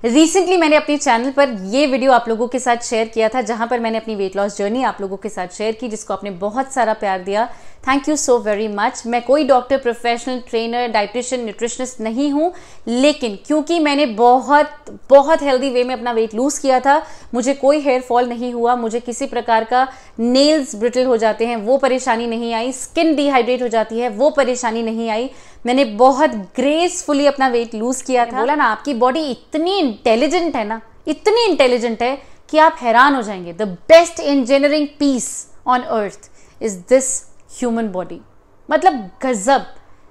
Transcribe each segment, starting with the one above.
Recently मैंने अपने channel पर ये वीडियो आप लोगों के साथ शेयर किया था जहां पर मैंने अपनी वेट लॉस जर्नी आप लोगों के साथ शेयर की, जिसको आपने बहुत सारा प्यार दिया। Thank you so very much. मैं कोई doctor, professional trainer, dietitian, nutritionist नहीं हूं, लेकिन क्योंकि मैंने बहुत हेल्दी वे में अपना वेट लूज किया था, मुझे कोई हेयर फॉल नहीं हुआ, मुझे किसी प्रकार का नेल्स ब्रिटल हो जाते हैं वो परेशानी नहीं आई, स्किन डिहाइड्रेट हो जाती है वो परेशानी नहीं आई। मैंने बहुत ग्रेसफुली अपना वेट लूज किया था। बोला ना, आपकी बॉडी इतनी इंटेलिजेंट है ना, इतनी इंटेलिजेंट है कि आप हैरान हो जाएंगे। The best engineering piece on earth is this human body. मतलब गजब।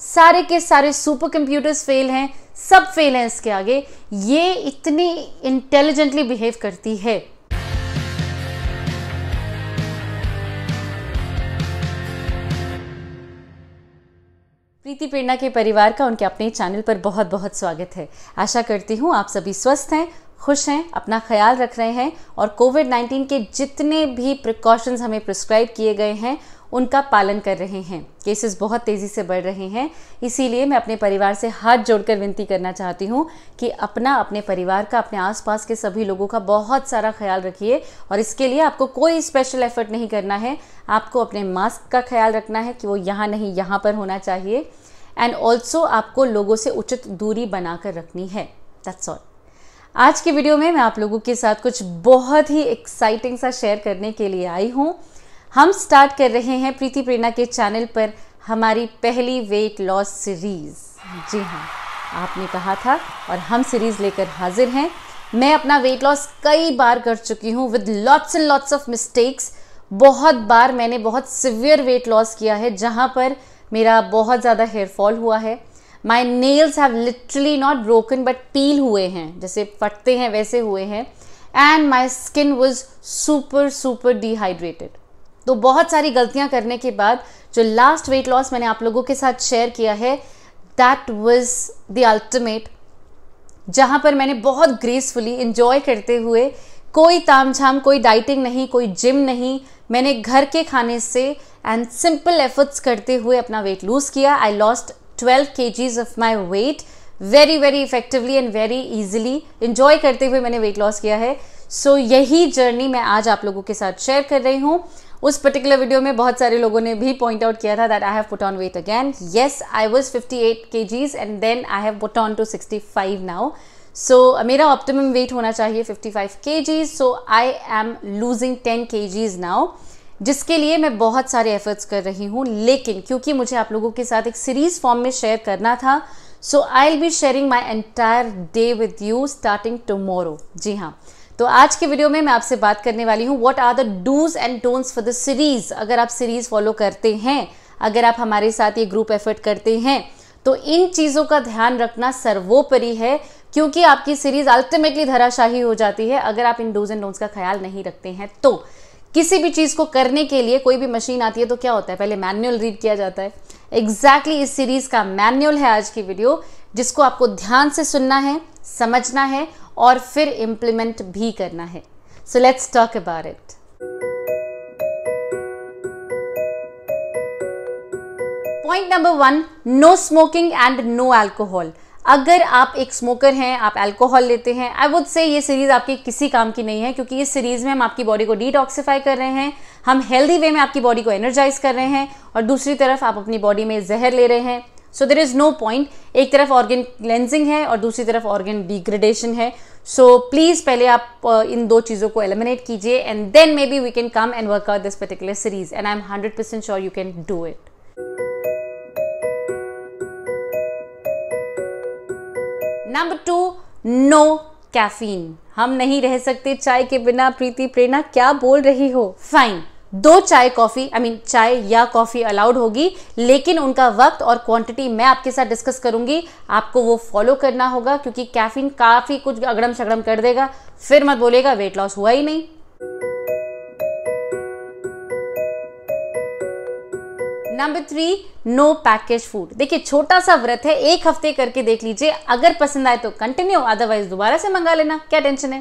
सारे के सारे सुपर कंप्यूटर्स फेल हैं, सब फेल हैं इसके आगे। ये इतनी इंटेलिजेंटली बिहेव करती है। प्रीति प्रेरणा के परिवार का उनके अपने चैनल पर बहुत बहुत स्वागत है। आशा करती हूँ आप सभी स्वस्थ हैं, खुश हैं, अपना ख्याल रख रहे हैं और कोविड-19 के जितने भी प्रिकॉशंस हमें प्रिस्क्राइब किए गए हैं उनका पालन कर रहे हैं। केसेस बहुत तेज़ी से बढ़ रहे हैं, इसीलिए मैं अपने परिवार से हाथ जोड़कर विनती करना चाहती हूँ कि अपने परिवार का, अपने आसपास के सभी लोगों का बहुत सारा ख्याल रखिए। और इसके लिए आपको कोई स्पेशल एफर्ट नहीं करना है। आपको अपने मास्क का ख्याल रखना है कि वो यहाँ नहीं यहाँ पर होना चाहिए, एंड ऑल्सो आपको लोगों से उचित दूरी बनाकर रखनी है। That's all. आज की वीडियो में मैं आप लोगों के साथ कुछ बहुत ही एक्साइटिंग सा शेयर करने के लिए आई हूँ। हम स्टार्ट कर रहे हैं प्रीति प्रेरणा के चैनल पर हमारी पहली वेट लॉस सीरीज। जी हाँ, आपने कहा था और हम सीरीज लेकर हाजिर हैं। मैं अपना वेट लॉस कई बार कर चुकी हूँ with lots and lots of mistakes. बहुत बार मैंने बहुत सिवियर वेट लॉस किया है जहाँ पर मेरा बहुत ज़्यादा हेयर फॉल हुआ है। My nails have literally not broken but peel हुए हैं, जैसे फटते हैं वैसे हुए हैं। And my skin was super dehydrated. तो बहुत सारी गलतियां करने के बाद जो लास्ट वेट लॉस मैंने आप लोगों के साथ शेयर किया है, दैट वाज द अल्टीमेट, जहां पर मैंने बहुत ग्रेसफुली एंजॉय करते हुए, कोई तामझाम, कोई डाइटिंग नहीं, कोई जिम नहीं, मैंने घर के खाने से एंड सिंपल एफर्ट्स करते हुए अपना वेट लूज किया। I lost 12 kgs of my weight very effectively and very easily. Enjoy करते हुए मैंने वेट लॉस किया है। सो यही जर्नी मैं आज आप लोगों के साथ शेयर कर रही हूँ। उस पर्टिकुलर वीडियो में बहुत सारे लोगों ने भी पॉइंट आउट किया था that I have put on weight again. Yes, I was 58 kgs and then I have put on to 65 now. So मेरा ऑप्टिमम वेट होना चाहिए 55 kgs। So I am losing 10 kgs now, जिसके लिए मैं बहुत सारे एफर्ट्स कर रही हूँ। लेकिन क्योंकि मुझे आप लोगों के साथ एक सीरीज फॉर्म में शेयर करना था, so I will be sharing my entire day with you starting tomorrow. जी हाँ, तो आज के वीडियो में मैं आपसे बात करने वाली हूँ what are the dos and don'ts for the series. अगर आप सीरीज फॉलो करते हैं, अगर आप हमारे साथ ये ग्रुप एफर्ट करते हैं, तो इन चीज़ों का ध्यान रखना सर्वोपरि है, क्योंकि आपकी सीरीज अल्टीमेटली धराशाही हो जाती है अगर आप इन डूज एंड डोंट्स का ख्याल नहीं रखते हैं। तो किसी भी चीज़ को करने के लिए कोई भी मशीन आती है तो क्या होता है, पहले मैनुअल रीड किया जाता है। एग्जैक्टली इस सीरीज का मैनुअल है आज की वीडियो, जिसको आपको ध्यान से सुनना है, समझना है और फिर इम्प्लीमेंट भी करना है। So let's talk about it. Point number 1, no smoking and no alcohol. अगर आप एक स्मोकर हैं, आप अल्कोहल लेते हैं, आई वुड से ये सीरीज आपके किसी काम की नहीं है, क्योंकि इस सीरीज में हम आपकी बॉडी को डिटॉक्सिफाई कर रहे हैं, हम हेल्दी वे में आपकी बॉडी को एनर्जाइज कर रहे हैं, और दूसरी तरफ आप अपनी बॉडी में जहर ले रहे हैं। So there is no point. एक तरफ ऑर्गन क्लेंजिंग है और दूसरी तरफ ऑर्गन डिग्रेडेशन है। सो प्लीज पहले आप इन दो चीज़ों को एलिमिनेट कीजिए and then may be we can come and work out this particular series, and I am 100% sure you can do it. Number 2, no caffeine. हम नहीं रह सकते चाय के बिना। प्रीति प्रेरणा क्या बोल रही हो? फाइन, 2 चाय कॉफी, चाय या कॉफी अलाउड होगी, लेकिन उनका वक्त और क्वांटिटी मैं आपके साथ डिस्कस करूंगी। आपको वो फॉलो करना होगा, क्योंकि कैफीन काफी कुछ अगड़म शगड़म कर देगा, फिर मत बोलेगा वेट लॉस हुआ ही नहीं। Number 3, no package food. देखिए, छोटा सा व्रत है, 1 हफ्ते करके देख लीजिए, अगर पसंद आए तो कंटिन्यू, अदरवाइज दोबारा से मंगा लेना, क्या टेंशन है।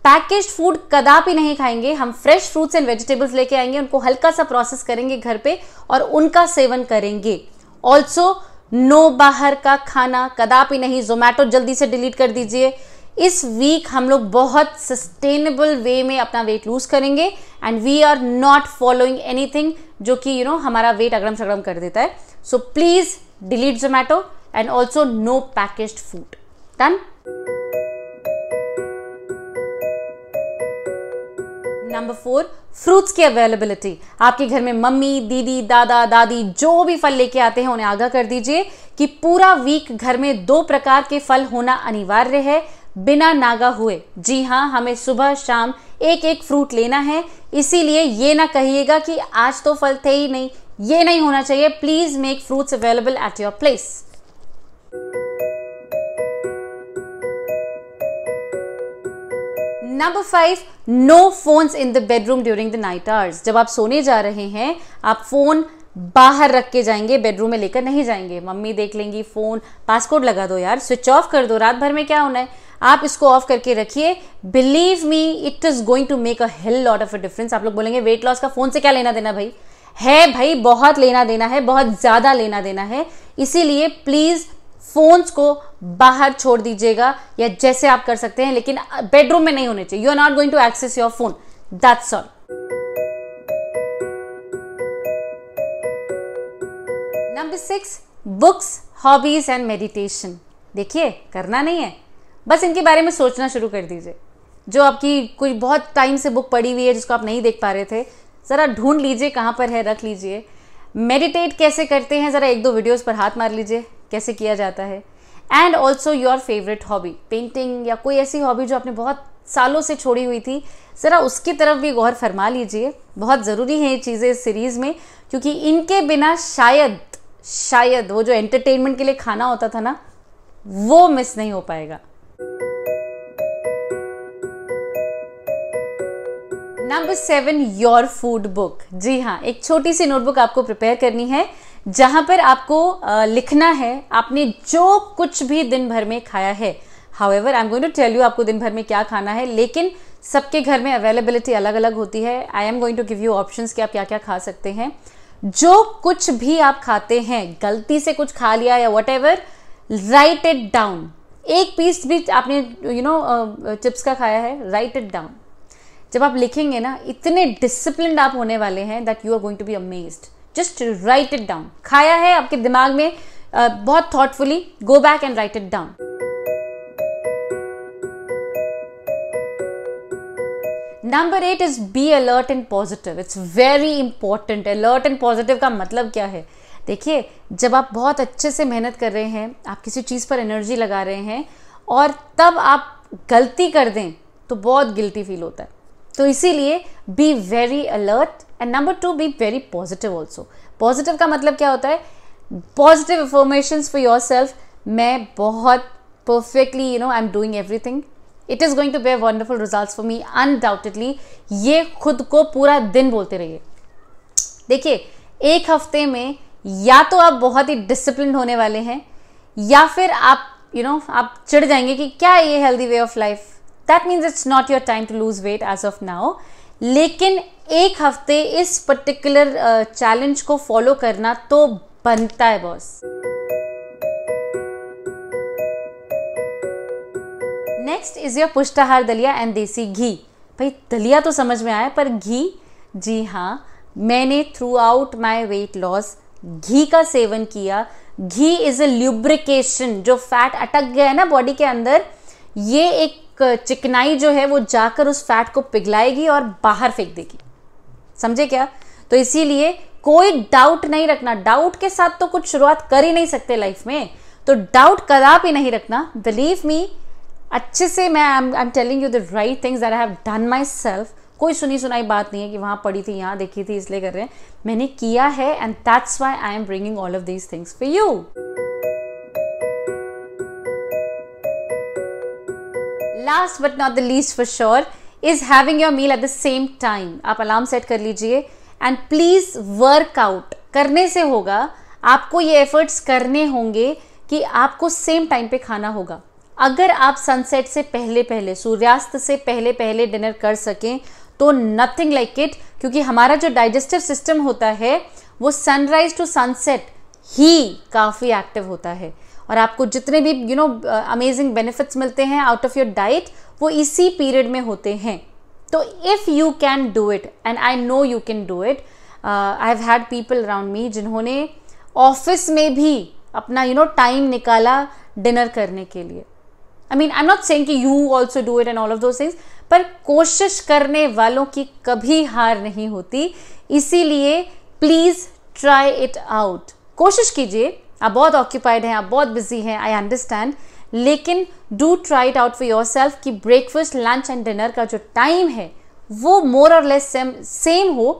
पैकेज्ड फूड कदापि नहीं खाएंगे। हम फ्रेश फ्रूट्स एंड वेजिटेबल्स लेके आएंगे, उनको हल्का सा प्रोसेस करेंगे घर पे और उनका सेवन करेंगे। ऑल्सो नो बाहर का खाना, कदापि नहीं। जोमैटो जल्दी से डिलीट कर दीजिए। इस वीक हम लोग बहुत सस्टेनेबल वे में अपना वेट लूज करेंगे and we are not following anything जो कि हमारा वेट अगड़म सगड़म कर देता है. So please delete Zomato and also no packaged food. Done. Number 4, fruits की अवेलेबिलिटी. आपके घर में मम्मी, दीदी, दादा, दादी जो भी फल लेके आते हैं उन्हें आगाह कर दीजिए कि पूरा वीक घर में 2 प्रकार के फल होना अनिवार्य है बिना नागा हुए. जी हाँ, हमें सुबह शाम एक एक फ्रूट लेना है. इसीलिए ये ना कहिएगा कि आज तो फल थे ही नहीं, ये नहीं होना चाहिए. Please make fruits available at your place. Number 5, no phones in the bedroom during the night hours. जब आप सोने जा रहे हैं आप फोन बाहर रख के जाएंगे, बेडरूम में लेकर नहीं जाएंगे. मम्मी देख लेंगी फोन, पासकोड लगा दो यार, स्विच ऑफ कर दो, रात भर में क्या होना है. आप इसको ऑफ करके रखिए. Believe me, it is going to make a hell lot of a difference. आप लोग बोलेंगे वेट लॉस का फोन से क्या लेना देना भाई. है भाई, बहुत लेना देना है, बहुत ज्यादा लेना देना है. इसीलिए प्लीज फोन्स को बाहर छोड़ दीजिएगा या जैसे आप कर सकते हैं, लेकिन बेडरूम में नहीं होने चाहिए. You are not going to access your phone, that's all. Number 6, books, hobbies and meditation. देखिए, करना नहीं है, बस इनके बारे में सोचना शुरू कर दीजिए. जो आपकी कोई बहुत टाइम से बुक पड़ी हुई है जिसको आप नहीं देख पा रहे थे, जरा ढूंढ लीजिए कहाँ पर है, रख लीजिए. मेडिटेट कैसे करते हैं, जरा 1-2 वीडियोस पर हाथ मार लीजिए कैसे किया जाता है. And also your favourite hobby, painting या कोई ऐसी हॉबी जो आपने बहुत सालों से छोड़ी हुई थी, ज़रा उसकी तरफ भी गौर फरमा लीजिए. बहुत ज़रूरी है ये चीज़ें इस सीरीज़ में, क्योंकि इनके बिना शायद वो जो एंटरटेनमेंट के लिए खाना होता था ना, वो मिस नहीं हो पाएगा. Number 7, your food book. जी हाँ, एक छोटी सी नोटबुक आपको प्रिपेयर करनी है जहां पर आपको लिखना है आपने जो कुछ भी दिन भर में खाया है. However, I am going to tell you आपको दिन भर में क्या खाना है, लेकिन सबके घर में अवेलेबिलिटी अलग अलग होती है. I am going to give you options कि आप क्या क्या खा सकते हैं. जो कुछ भी आप खाते हैं, गलती से कुछ खा लिया या what ever, right it down. एक पीस भी आपने चिप्स का खाया है, राइट इट डाउन. जब आप लिखेंगे ना, इतने डिसिप्लिन्ड आप होने वाले हैं that you are going to be amazed. Just write it down. खाया है आपके दिमाग में, बहुत thoughtfully go back and write it down. Number 8 is be alert and positive. It's very important. Alert and positive का मतलब क्या है? देखिए, जब आप बहुत अच्छे से मेहनत कर रहे हैं, आप किसी चीज़ पर एनर्जी लगा रहे हैं और तब आप गलती कर दें तो बहुत गिल्टी फील होता है. तो इसीलिए be very alert. And number 2, be very positive also. Positive का मतलब क्या होता है? Positive affirmations for yourself. मैं बहुत perfectly I am doing everything. It is going to be wonderful results for me undoubtedly. ये खुद को पूरा दिन बोलते रहिए. देखिए, एक हफ्ते में या तो आप बहुत ही डिसिप्लिन होने वाले हैं या फिर आप आप चिढ़ जाएंगे कि क्या है ये healthy way of life. That means it's not your time to lose weight as of now. लेकिन एक हफ्ते इस पर्टिकुलर चैलेंज को फॉलो करना तो बनता है बॉस. नेक्स्ट इज योर पुष्टाहार दलिया एंड देसी घी. भाई, दलिया तो समझ में आया, पर घी, जी हाँ, मैंने throughout my weight loss घी का सेवन किया. घी इज अ ल्यूब्रिकेशन. जो फैट अटक गया है ना बॉडी के अंदर, ये एक चिकनाई जो है वो जाकर उस फैट को पिघलाएगी और बाहर फेंक देगी. समझे क्या? तो इसीलिए कोई डाउट नहीं रखना. डाउट के साथ तो कुछ शुरुआत कर ही नहीं सकते लाइफ में, तो डाउट कदापि नहीं रखना. बिलीव मी, अच्छे से मैं I am telling you the right things that I have done my self. कोई सुनी सुनाई बात नहीं है कि वहां पड़ी थी, यहाँ देखी थी इसलिए कर रहे हैं. मैंने किया है and that's why I am bringing all of these things for you. Last but not the least for sure is having your meal at the same time. आप अलार्म सेट कर लीजिए एंड प्लीज वर्कआउट करने से होगा. आपको ये efforts करने होंगे कि आपको सेम टाइम पे खाना होगा. अगर आप सनसेट से पहले सूर्यास्त से पहले डिनर कर सकें तो नथिंग लाइक इट. क्योंकि हमारा जो डाइजेस्टिव सिस्टम होता है वो सनराइज टू सनसेट ही काफ़ी एक्टिव होता है. और आपको जितने भी अमेजिंग बेनिफिट्स मिलते हैं आउट ऑफ योर डाइट, वो इसी पीरियड में होते हैं। तो if you can do it, and I know you can do it, I have had people around me जिन्होंने ऑफिस में भी अपना टाइम निकाला डिनर करने के लिए। I mean I am not saying कि you also do it and all of those things, पर कोशिश करने वालों की कभी हार नहीं होती। इसीलिए प्लीज ट्राई इट आउट, कोशिश कीजिए। आप बहुत ऑक्यूपाइड हैं, आप बहुत बिजी हैं, आई अंडरस्टैंड, लेकिन do try it out for your self कि ब्रेकफास्ट, लंच एंड डिनर का जो टाइम है वो मोर और लेस सेम हो,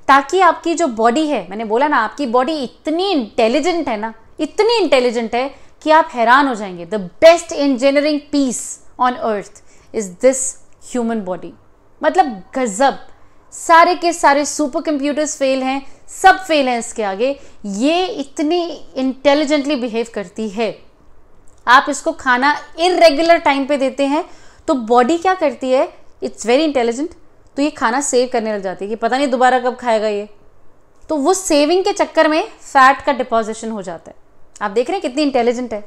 ताकि आपकी जो बॉडी है, मैंने बोला ना आपकी बॉडी इतनी इंटेलिजेंट है ना, इतनी इंटेलिजेंट है कि आप हैरान हो जाएंगे। The best engineering piece on earth is this human body. मतलब गजब, सारे के सारे सुपर कंप्यूटर्स फेल हैं, सब फेल हैं इसके आगे। ये इतनी इंटेलिजेंटली बिहेव करती है। आप इसको खाना इरेगुलर टाइम पे देते हैं तो बॉडी क्या करती है, इट्स वेरी इंटेलिजेंट, तो ये खाना सेव करने लग जाती है कि पता नहीं दोबारा कब खाएगा ये। तो वो सेविंग के चक्कर में फैट का डिपोजिशन हो जाता है। आप देख रहे हैं कितनी इंटेलिजेंट है,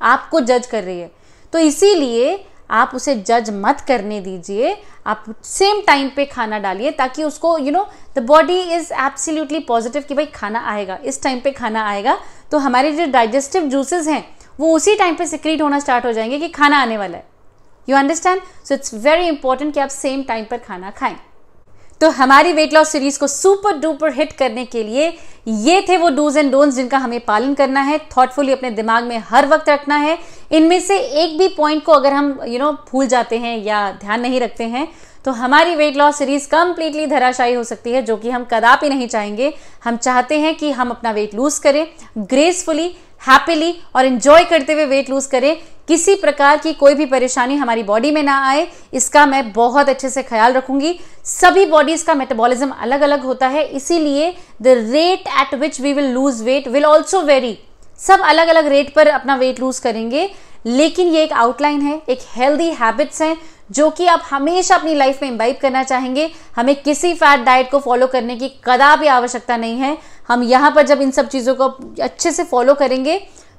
आपको जज कर रही है। तो इसीलिए आप उसे जज मत करने दीजिए, आप सेम टाइम पे खाना डालिए, ताकि उसको the body is absolutely positive कि भाई खाना आएगा, इस टाइम पे खाना आएगा। तो हमारे जो डाइजेस्टिव जूसेस हैं वो उसी टाइम पे सिक्रीट होना स्टार्ट हो जाएंगे कि खाना आने वाला है। You understand? So it's very important कि आप सेम टाइम पर खाना खाएं। तो हमारी वेट लॉस सीरीज को सुपर डुपर हिट करने के लिए ये थे वो डूज एंड डोंट्स जिनका हमें पालन करना है, थॉटफुली अपने दिमाग में हर वक्त रखना है। इनमें से एक भी पॉइंट को अगर हम भूल जाते हैं या ध्यान नहीं रखते हैं तो हमारी वेट लॉस सीरीज कंप्लीटली धराशायी हो सकती है, जो कि हम कदापि नहीं चाहेंगे। हम चाहते हैं कि हम अपना वेट लूज करें ग्रेसफुली, हैप्पीली और एंजॉय करते हुए वेट लूज करें। किसी प्रकार की कोई भी परेशानी हमारी बॉडी में ना आए, इसका मैं बहुत अच्छे से ख्याल रखूंगी। सभी बॉडीज का मेटाबॉलिज्म अलग अलग होता है, इसीलिए the rate at which we will lose weight will also vary. सब अलग अलग रेट पर अपना वेट लूज करेंगे, लेकिन ये एक आउटलाइन है, एक हेल्दी हैबिट्स हैं जो कि आप हमेशा अपनी लाइफ में इम्बाइब करना चाहेंगे। हमें किसी फैट डाइट को फॉलो करने की कदापि आवश्यकता नहीं है। हम यहाँ पर जब इन सब चीज़ों को अच्छे से फॉलो करेंगे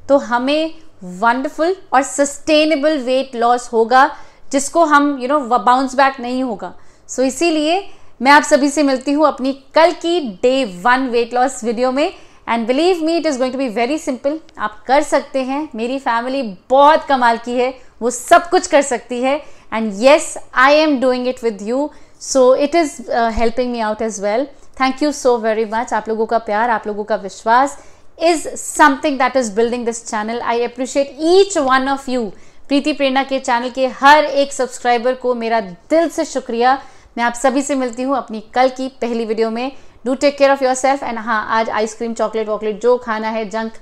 तो हमें वंडरफुल और सस्टेनेबल वेट लॉस होगा, जिसको हम बाउंस बैक नहीं होगा। सो इसीलिए मैं आप सभी से मिलती हूँ अपनी कल की डे 1 वेट लॉस वीडियो में। And believe me, it is going to be very simple. आप कर सकते हैं, मेरी फैमिली बहुत कमाल की है, वो सब कुछ कर सकती है। And yes, I am doing it with you, so it is helping me out as well. Thank you so very much. आप लोगों का प्यार, आप लोगों का विश्वास is something that is building this channel. I appreciate each one of you. प्रीति प्रेरणा के channel के हर एक सब्सक्राइबर को मेरा दिल से शुक्रिया। मैं आप सभी से मिलती हूँ अपनी कल की पहली वीडियो में। Do take care of yourself. And हाँ, आज आइसक्रीम, चॉकलेट वॉकलेट जो खाना है, जंक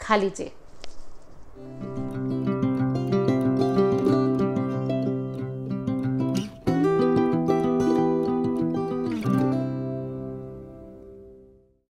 खा लीजिए।